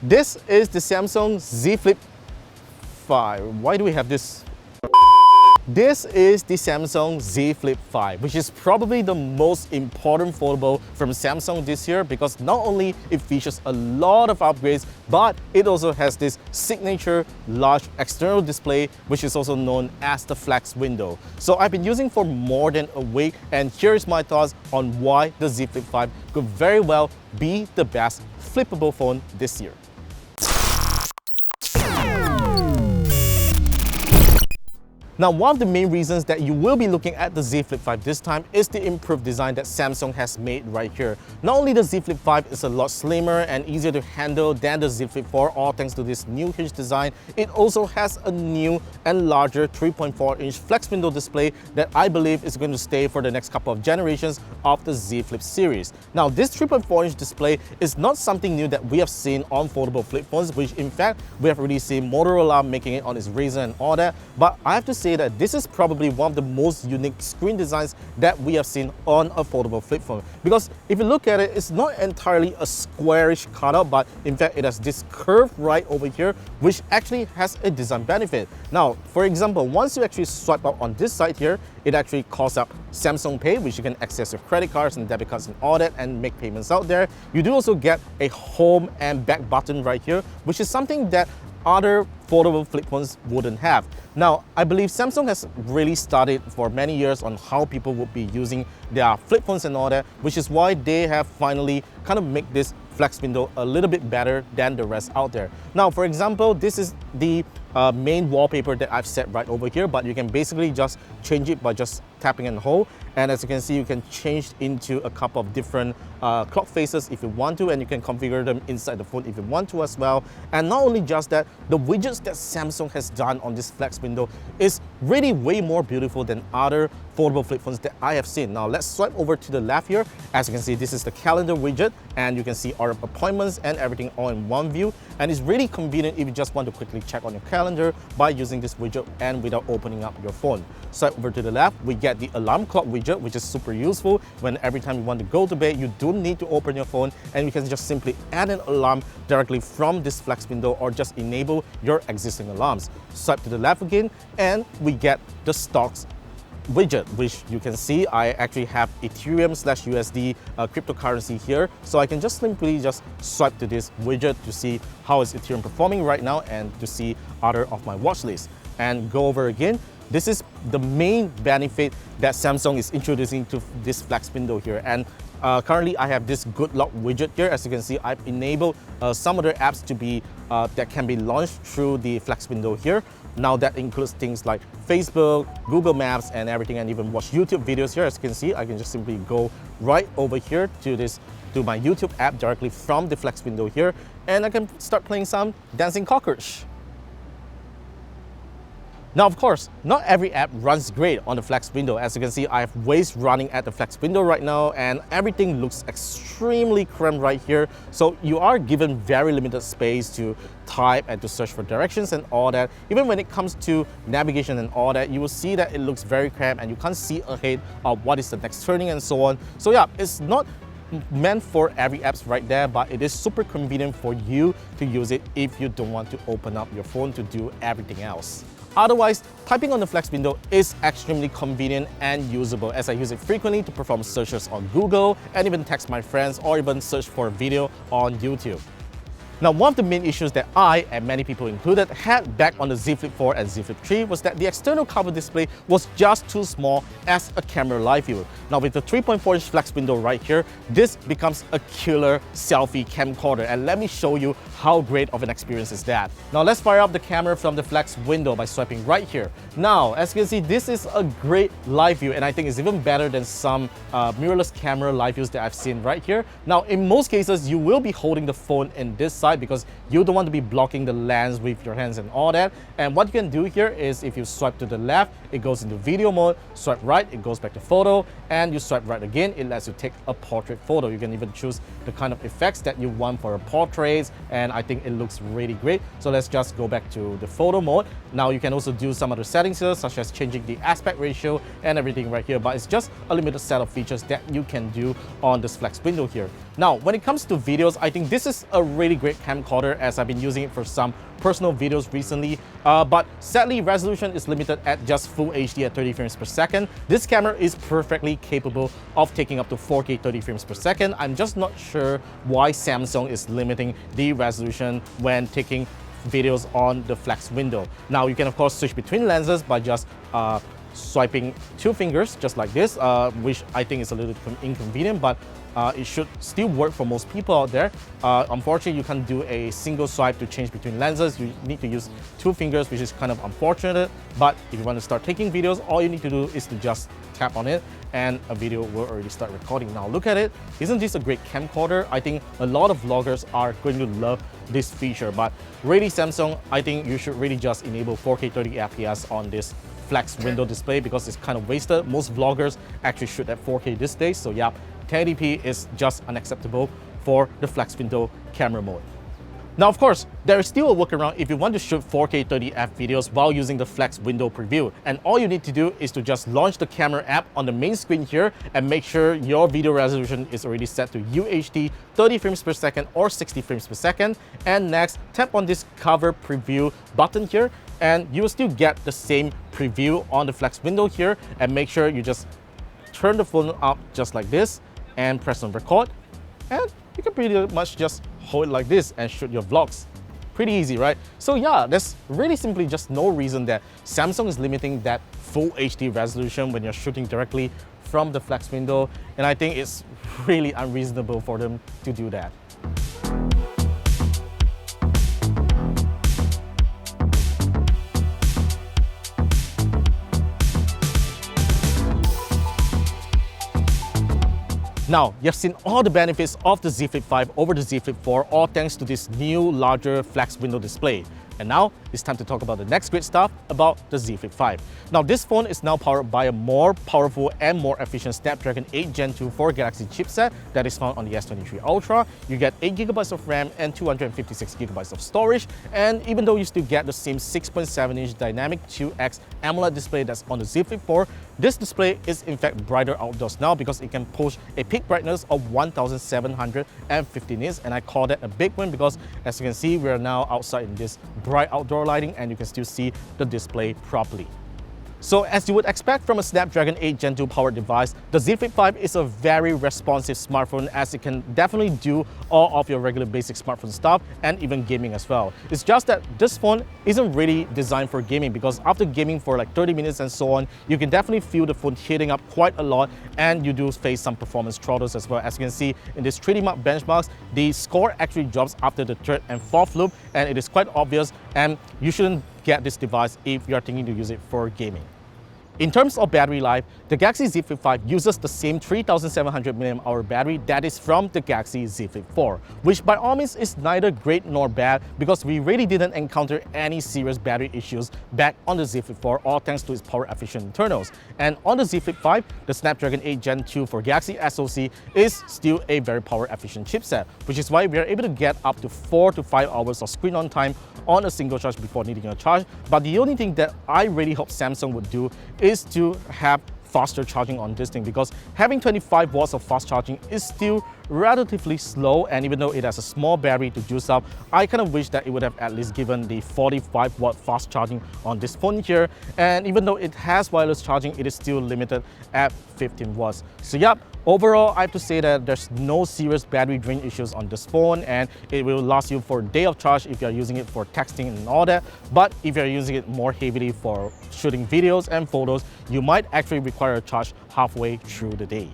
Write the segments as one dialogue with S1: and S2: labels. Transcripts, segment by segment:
S1: This is the Samsung Z Flip5. Why do we have this? This is the Samsung Z Flip5, which is probably the most important foldable from Samsung this year because not only it features a lot of upgrades, but it also has this signature large external display, which is also known as the flex window. So I've been using for more than a week, and here's my thoughts on why the Z Flip5 could very well be the best flippable phone this year. Now, one of the main reasons that you will be looking at the Z Flip5 this time is the improved design that Samsung has made right here. Not only the Z Flip5 is a lot slimmer and easier to handle than the Z Flip4, all thanks to this new hinge design, it also has a new and larger 3.4-inch flex window display that I believe is going to stay for the next couple of generations of the Z Flip series. Now, this 3.4-inch display is not something new that we have seen on foldable flip phones, which in fact, we have already seen Motorola making it on its Razr and all that, but I have to say that this is probably one of the most unique screen designs that we have seen on a foldable flip phone. Because if you look at it, it's not entirely a squarish cutout, but in fact it has this curve right over here, which actually has a design benefit. Now, for example, once you actually swipe up on this side here, it actually calls up Samsung Pay, which you can access your credit cards and debit cards and all that and make payments out there. You do also get a home and back button right here, which is something that other foldable flip phones wouldn't have. Now, I believe Samsung has really studied for many years on how people would be using their flip phones and all that, which is why they have finally kind of make this flex window a little bit better than the rest out there. Now, for example, this is the main wallpaper that I've set right over here, but you can basically just change it by just tapping and hold. And as you can see, you can change into a couple of different clock faces if you want to, and you can configure them inside the phone if you want to as well. And not only just that, the widgets that Samsung has done on this flex window is really way more beautiful than other foldable flip phones that I have seen. Now let's swipe over to the left here. As you can see, this is the calendar widget, and you can see our appointments and everything all in one view. And it's really convenient if you just want to quickly check on your calendar by using this widget and without opening up your phone. Swipe over to the left, we get the alarm clock widget, which is super useful when every time you want to go to bed, you don't need to open your phone, and you can just simply add an alarm directly from this flex window or just enable your existing alarms. Swipe to the left again, and we get the stocks widget, which you can see I actually have Ethereum/USD cryptocurrency here, so I can just simply just swipe to this widget to see how is Ethereum performing right now and to see other of my watch list, and go over again. This is the main benefit that Samsung is introducing to this flex window here. And currently I have this good lock widget here. As you can see, I've enabled some other apps to be that can be launched through the flex window here. Now that includes things like Facebook, Google Maps and everything, and even watch YouTube videos here. As you can see, I can just simply go right over here to my YouTube app directly from the flex window here, and I can start playing some Dancing Cockroach. Now, of course, not every app runs great on the flex window. As you can see, I have Waze running at the flex window right now, and everything looks extremely cramped right here. So you are given very limited space to type and to search for directions and all that. Even when it comes to navigation and all that, you will see that it looks very cramped and you can't see ahead of what is the next turning and so on. So yeah, it's not meant for every apps right there, but it is super convenient for you to use it if you don't want to open up your phone to do everything else. Otherwise, typing on the flex window is extremely convenient and usable, as I use it frequently to perform searches on Google and even text my friends or even search for a video on YouTube. Now, one of the main issues that I, and many people included, had back on the Z Flip4 and Z Flip3 was that the external cover display was just too small as a camera live view. Now, with the 3.4-inch flex window right here, this becomes a killer selfie camcorder, and let me show you how great of an experience is that. Now, let's fire up the camera from the flex window by swiping right here. Now, as you can see, this is a great live view, and I think it's even better than some mirrorless camera live views that I've seen right here. Now, in most cases, you will be holding the phone in this side because you don't want to be blocking the lens with your hands and all that. And what you can do here is if you swipe to the left, it goes into video mode, swipe right, it goes back to photo, and you swipe right again, it lets you take a portrait photo. You can even choose the kind of effects that you want for portraits, and I think it looks really great. So let's just go back to the photo mode. Now you can also do some other settings here, such as changing the aspect ratio and everything right here, but it's just a limited set of features that you can do on this flex window here. Now, when it comes to videos, I think this is a really great great camcorder as I've been using it for some personal videos recently, but sadly resolution is limited at just Full HD at 30 frames per second. This camera is perfectly capable of taking up to 4K 30 frames per second. I'm just not sure why Samsung is limiting the resolution when taking videos on the flex window. Now you can of course switch between lenses by just swiping 2 fingers just like this, which I think is a little inconvenient, but it should still work for most people out there. Unfortunately, you can't do a single swipe to change between lenses. You need to use 2 fingers, which is kind of unfortunate. But if you want to start taking videos, all you need to do is to just tap on it and a video will already start recording. Now look at it. Isn't this a great camcorder? I think a lot of vloggers are going to love this feature. But really Samsung, I think you should really just enable 4K 30 FPS on this flex window display because it's kind of wasted. Most vloggers actually shoot at 4K these days. So yeah, 1080p is just unacceptable for the flex window camera mode. Now of course, there is still a workaround if you want to shoot 4K 30f videos while using the flex window preview. And all you need to do is to just launch the camera app on the main screen here and make sure your video resolution is already set to UHD 30 frames per second or 60 frames per second. And next, tap on this cover preview button here and you will still get the same preview on the flex window here, and make sure you just turn the phone up just like this and press on record, and you can pretty much just hold it like this and shoot your vlogs. Pretty easy, right? So yeah, there's really simply just no reason that Samsung is limiting that Full HD resolution when you're shooting directly from the flex window, and I think it's really unreasonable for them to do that. Now, you've seen all the benefits of the Z Flip5 over the Z Flip4, all thanks to this new, larger flex window display. And now, it's time to talk about the next great stuff about the Z Flip5. Now, this phone is now powered by a more powerful and more efficient Snapdragon 8 Gen 2 4 Galaxy chipset that is found on the S23 Ultra. You get 8GB of RAM and 256GB of storage, and even though you still get the same 6.7-inch dynamic 2X AMOLED display that's on the Z Flip4, this display is in fact brighter outdoors now because it can push a peak brightness of 1750 nits, and I call that a big win because as you can see, we are now outside in this bright outdoor lighting and you can still see the display properly. So as you would expect from a Snapdragon 8 Gen 2 powered device, the Z Flip5 is a very responsive smartphone as it can definitely do all of your regular basic smartphone stuff and even gaming as well. It's just that this phone isn't really designed for gaming because after gaming for like 30 minutes and so on, you can definitely feel the phone heating up quite a lot and you do face some performance throttles as well. As you can see in this 3D Mark benchmarks, the score actually drops after the 3rd and 4th loop, and it is quite obvious, and you shouldn't get this device if you are thinking to use it for gaming. In terms of battery life, the Galaxy Z Flip5 uses the same 3700 mAh battery that is from the Galaxy Z Flip4, which by all means is neither great nor bad because we really didn't encounter any serious battery issues back on the Z Flip4, all thanks to its power-efficient internals. And on the Z Flip5, the Snapdragon 8 Gen 2 for Galaxy SoC is still a very power-efficient chipset, which is why we are able to get up to 4 to 5 hours of screen-on time on a single charge before needing a charge. But the only thing that I really hope Samsung would do is to have faster charging on this thing, because having 25 watts of fast charging is still relatively slow, and even though it has a small battery to juice up, I kind of wish that it would have at least given the 45 watt fast charging on this phone here. And even though it has wireless charging, it is still limited at 15 watts. So yep, overall I have to say that there's no serious battery drain issues on this phone, and it will last you for a day of charge if you're using it for texting and all that. But if you're using it more heavily for shooting videos and photos, you might actually require a charge halfway through the day.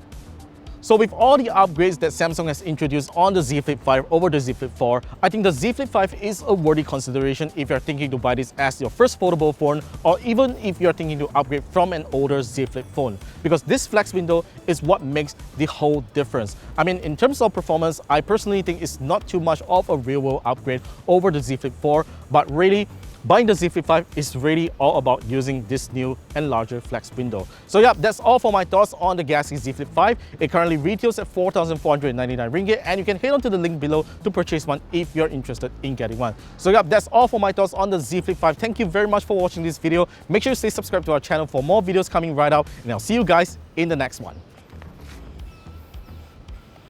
S1: So with all the upgrades that Samsung has introduced on the Z Flip5 over the Z Flip4, I think the Z Flip5 is a worthy consideration if you're thinking to buy this as your first foldable phone, or even if you're thinking to upgrade from an older Z Flip phone, because this flex window is what makes the whole difference. I mean, in terms of performance, I personally think it's not too much of a real-world upgrade over the Z Flip4, but really, buying the Z Flip5 is really all about using this new and larger flex window. So yeah, that's all for my thoughts on the Galaxy Z Flip5. It currently retails at 4,499 ringgit, and you can head on to the link below to purchase one if you're interested in getting one. So yeah, that's all for my thoughts on the Z Flip5. Thank you very much for watching this video. Make sure you stay subscribed to our channel for more videos coming right up, and I'll see you guys in the next one.